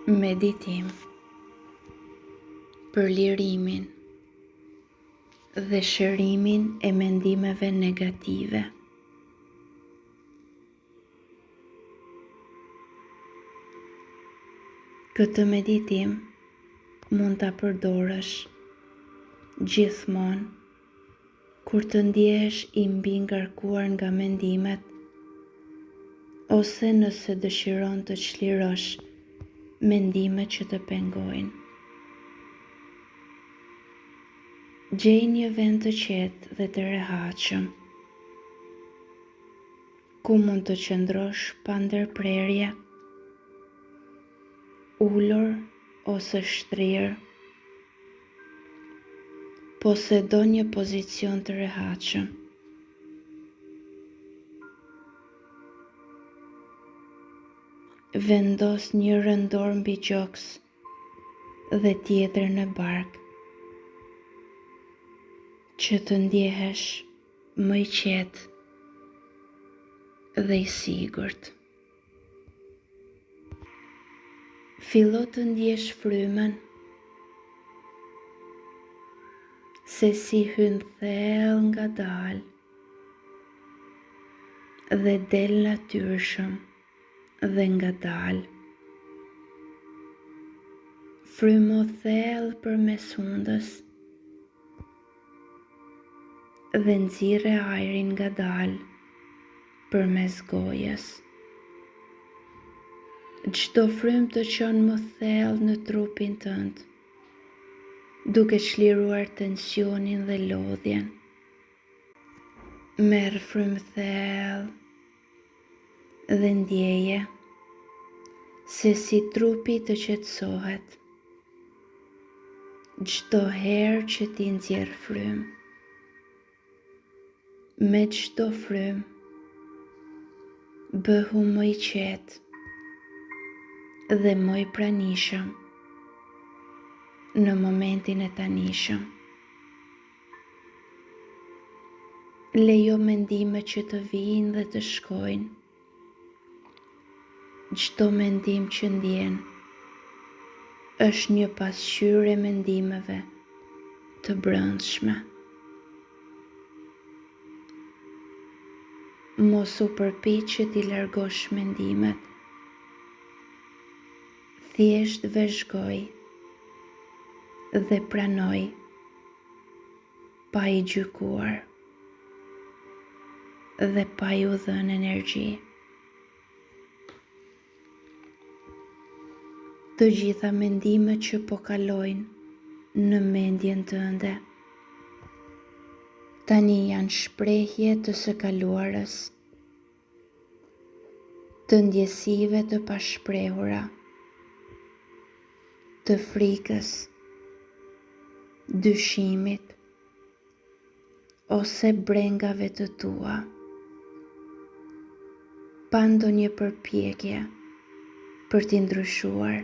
Meditim për lirimin dhe shërimin e mendimeve negative. Këtë meditim mund ta përdorësh gjithmonë kur të ndjehesh i mbi ngarkuar nga mendimet, ose nëse dëshiron të çlirosh mendimet që të pengojnë. Gjej një vend të qetë dhe të rehatshëm, ku mund të qëndrosh pa ndërprerje, ulur ose shtrirë. Posedo një pozicion të rehatshëm. Vendos një rëndor mbi gjoks dhe tjetër në bark, që të ndjehesh më i qetë dhe i sigurt. Fillo të ndjesh frymën, se si hyn thellë ngadalë dhe del natyrshëm dhe ngadalë. Frymo thellë përmes hundës dhe nxirre ajrin ngadalë përmes gojës. Çdo frymë të çon më thellë në trupin tënd, duke çliruar tensionin dhe lodhjen. Merr frymë thellë dhe ndjeje se si trupi të qetësohet çdo herë që ti nxjerr frymë. Me çdo frymë bëhu më i qetë dhe më i pranishëm në momentin e tanishëm. Lejo mendimet që të vijnë dhe të shkojnë. Çdo mendim që ndjen është një pasqyrë e mendimeve të brendshme. Mos u përpiq që t'i largosh mendimet. Thjesht vëzhgoj dhe pranoj pa i gjykuar dhe pa ju dhënë energji. Të gjitha mendimet që po kalojnë në mendjen tënde tani janë shprehje të së kaluarës, të ndjesive të pashprehura, të frikës, dyshimit ose brengave të tua, pa ndonjë përpjekje për t'i ndryshuar.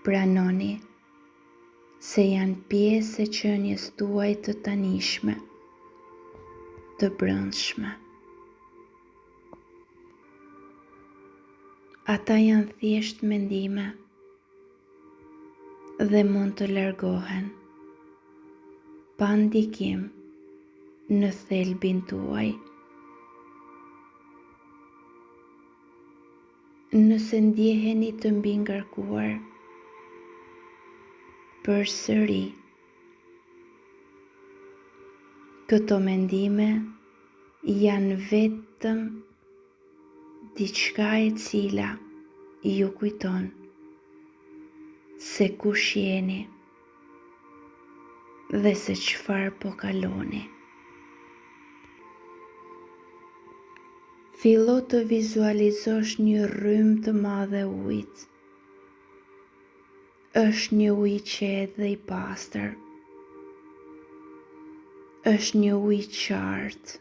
Pranoni se janë pjesë e qenies tuaj të tanishme, të brendshme. Ata janë thjesht mendime dhe mund të largohen pa ndikim në thelbin tuaj. Nëse ndjeheni të mbi ngarkuar, përsëri këto mendime janë vetëm diçka e cila ju kujton se kush jeni dhe se çfarë po kaloni. Fillo të vizualizosh një rrymë të madhe ujit. Është një ujë i qetë dhe i pastër. Është një ujë i qartë,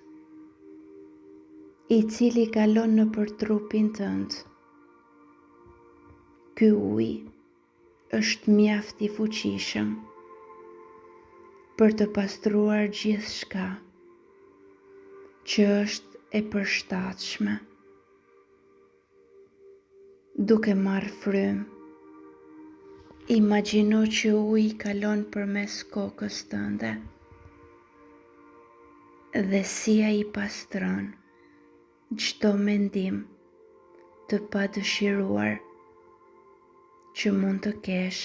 i cili kalon nëpër trupin tënd. Ky ujë është mjaft i fuqishëm për të pastruar gjithçka që është e përshtatshme. duke marrë frymë. Imagjino që uji kalon përmes kokës tënde dhe si ai pastron çdo mendim të padëshiruar që mund të kesh.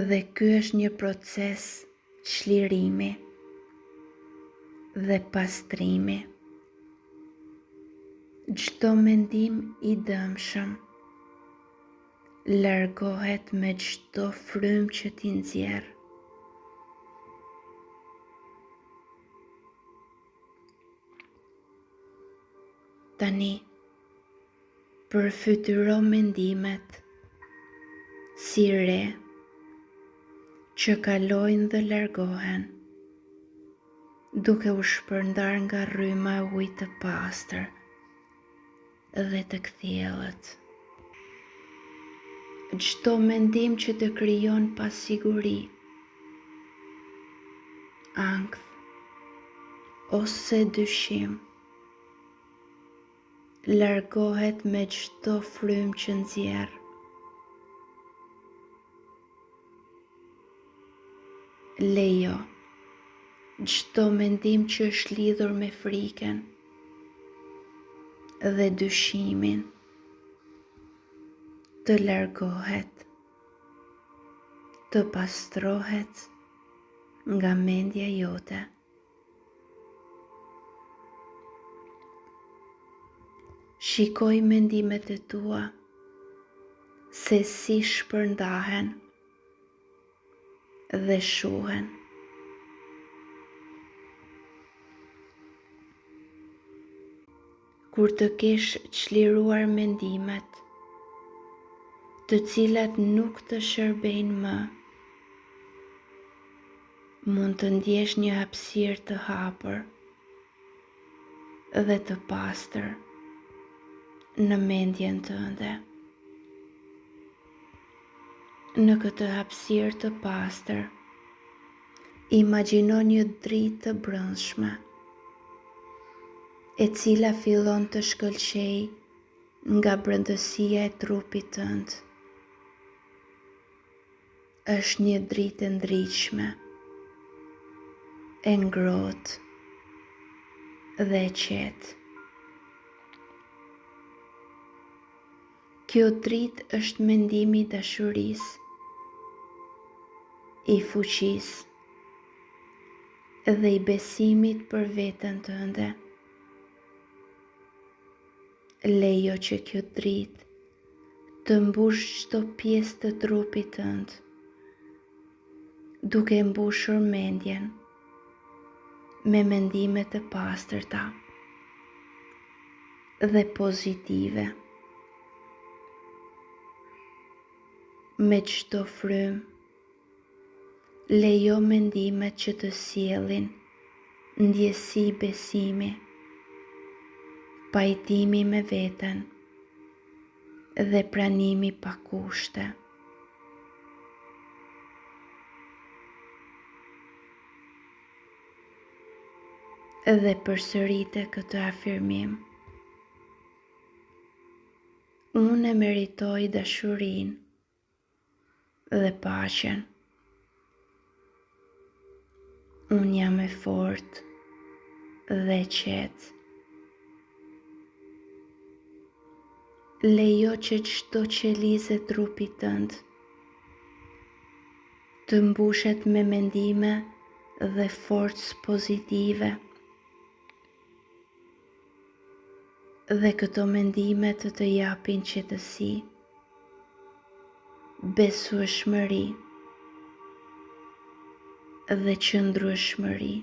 Dhe ky është një proces çlirimi dhe pastrimi. Çdo mendim i dëmshëm largohet me çdo frymë që ti nxjerr. Tani, përfytyro mendimet si re që kalojnë dhe largohen, duke u shpërndar nga rryma e ujit të pastër dhe të kthjellët. Çdo mendim që të krijon pasiguri, ankth ose dyshim, largohet me çdo frymë që nxjerr. Lejo çdo mendim që është lidhur me frikën dhe dyshimin të largohet, të pastrohet nga mendja jote. Shikoj mendimet e tua se si shpërndahen dhe shuhen. Kur të kesh çliruar mendimet, të cilat nuk të shërbejnë më, mund të ndjesh një hapësirë të hapur dhe të pastër në mendjen tënde. Në këtë hapësirë të pastër, imagjino një dritë të brendshme, e cila fillon të shkëlqejë nga brendësia e trupit tënd. Është një dritë e ndritshme, e ngrohtë dhe e qetë. Kjo dritë është mendimi i dashurisë, i fuqisë dhe i besimit për veten tënde. Lejo që kjo dritë të mbush çdo pjesë të trupit tënd, duke mbushur mendjen me mendime të pastërta dhe pozitive. Me çdo frymë, lejo mendimet që të sjellin ndjesi besimi, pajtimi me veten dhe pranimi pa kushte. Dhe përsërite këtë afirmim: unë e meritoj dashurinë dhe paqen. Unë jam e fortë dhe e qetë. Lejo që çdo qelizë e trupit tënd të mbushet me mendime dhe forcë pozitive. Dhe këto mendime të japin qetësi, besueshmëri dhe qëndrueshmëri.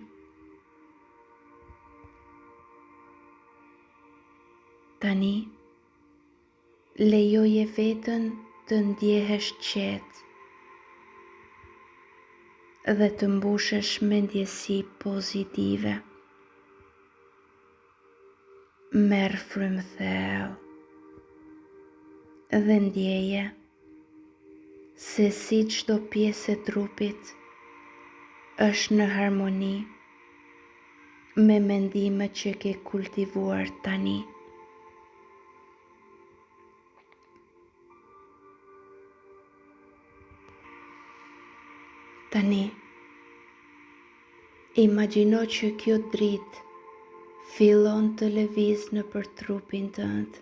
Tani, lejoje veten të ndjehesh qetë dhe të mbushesh me ndjesi pozitive. Merr frymë thellë dhe ndjeje se si çdo pjesë e trupit është në harmoni me mendimet që ke kultivuar tani. Tani, imagjino që kjo dritë fillon të lëviz nëpër trupin tënd,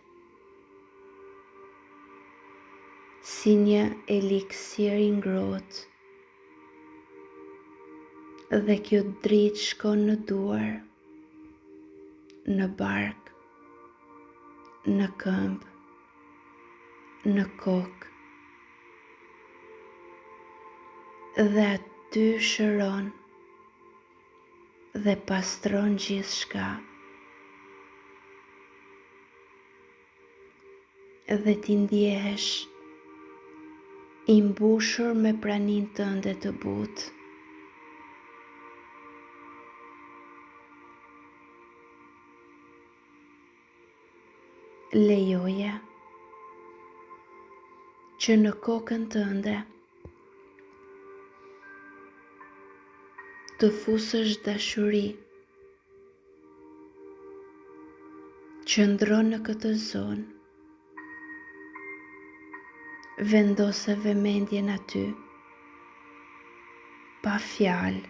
si një eliksir i ngrohtë, dhe kjo dritë shkon në duar, në bark, në këmbë, në kokë, dhe aty shëron dhe pastron gjithçka. Dhe ti ndjehesh i mbushur me praninë tënde të butë. Lejoje që në kokën tënde të fusësh dashuri. Qëndro në këtë zonë, vendose vëmendjen aty, pa fjalë,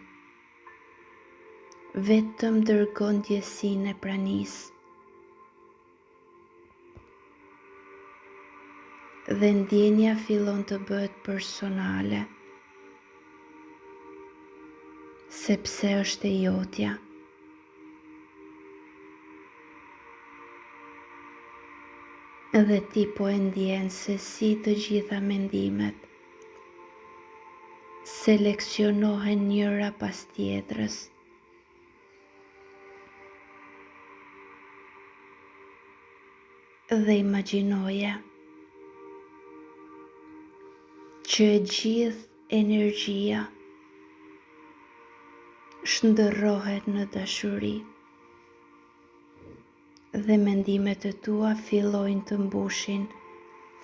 vetëm dërgo ndjesinë e pranisë. Dhe ndjenja fillon të bëhet personale, sepse është e jotja. Dhe ti po e ndjen se si të gjitha mendimet seleksionohen njëra pas tjetrës. Dhe imagjinoje që e gjithë energjia shndërrohet në dashuri dhe mendimet e tua fillojnë të mbushin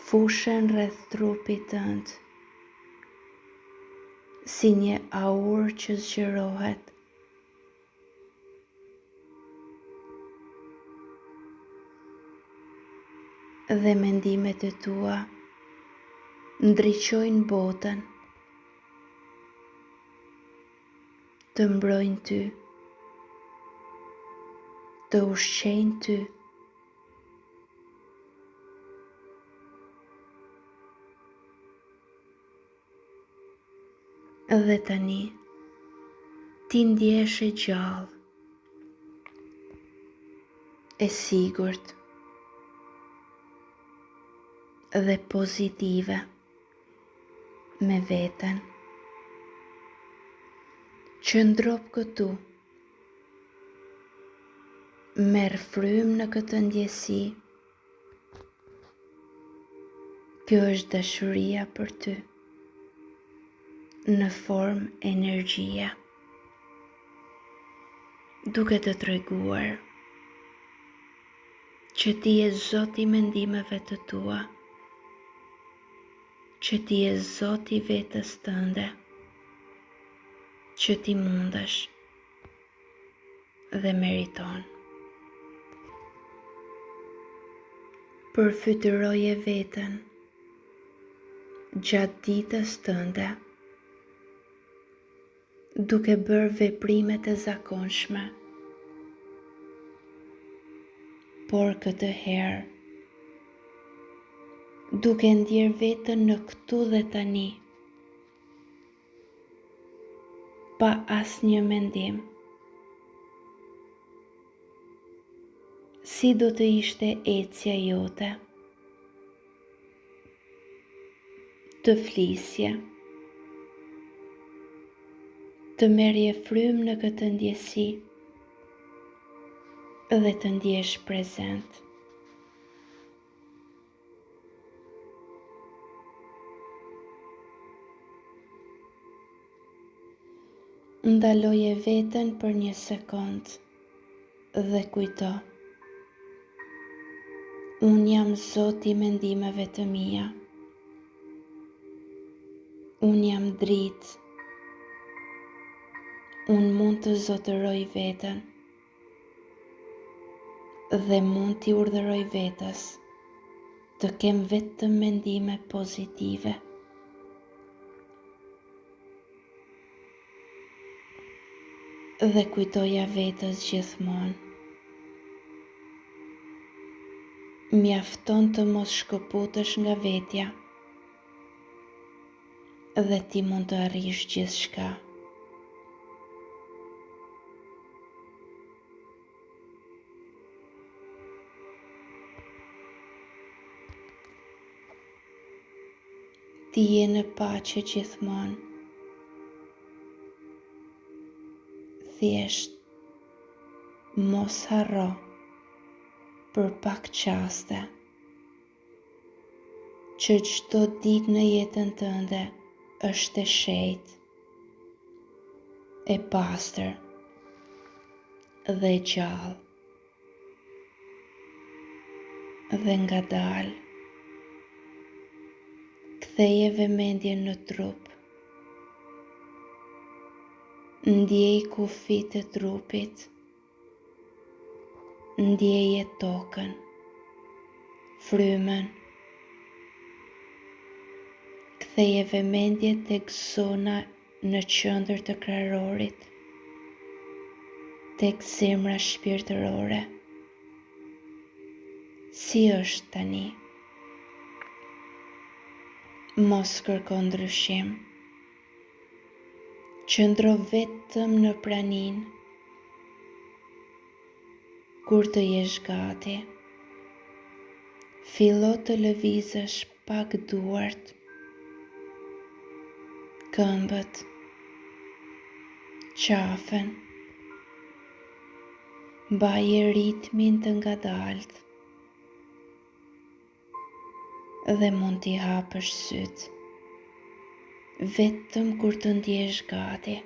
fushën rreth trupit tënd, si një aurë që zgjerohet. Dhe mendimet e tua ndriçojnë botën, të mbrojnë ty, të ushqejnë ty. Dhe tani, ti ndjesh e gjallë, e sigurt dhe pozitive me veten. Qëndro këtu, merr frymë në këtë ndjesi. Kjo është dashuria për ty, në formë energjie, duke të treguar që ti je zoti i mendimeve të tua, që ti je zoti i vetes tënde, që ti mundesh dhe meriton. Përfytyroje veten gjatë ditës tënde, duke bërë veprimet e zakonshme, por këtë herë, duke ndjer veten në këtu dhe tani, pa asnjë mendim. Si do të ishte ecja jote? Të flisje, të merrje frymë në këtë ndjesi dhe të ndjesh prezent. Ndaloje veten për një sekond dhe kujto: unë jam zoti i mendimeve të mia. Unë jam dritë. Unë mund të zotëroj veten. dhe mund t'i urdhëroj vetës të kem vetëm mendime pozitive. Dhe kujtoja vetës gjithmonë, mjafton të mos shkëputësh nga vetja dhe ti mund të arrish gjithçka. Ti je në paqe gjithmonë. Thjesht mos harro për pak qaste që çdo ditë në jetën tënde është e shejtë, e pastër dhe e gjallë. Dhe ngadalë ktheje vëmendjen në trup. Ndjej kufit e trupit, ndjeje tokën, frymën. Ktheje vëmendje tek zona në qendër të krarorit, tek zemra shpirtërore. Si është tani? Mos kërko ndryshim. Qëndro vetëm në praninë. Kur të jesh gati, fillo të lëvizësh pak duart, këmbët, qafën. Mbaje ritmin të ngadalt dhe mund t'i hapësh syt vetëm kur të ndjesh gati.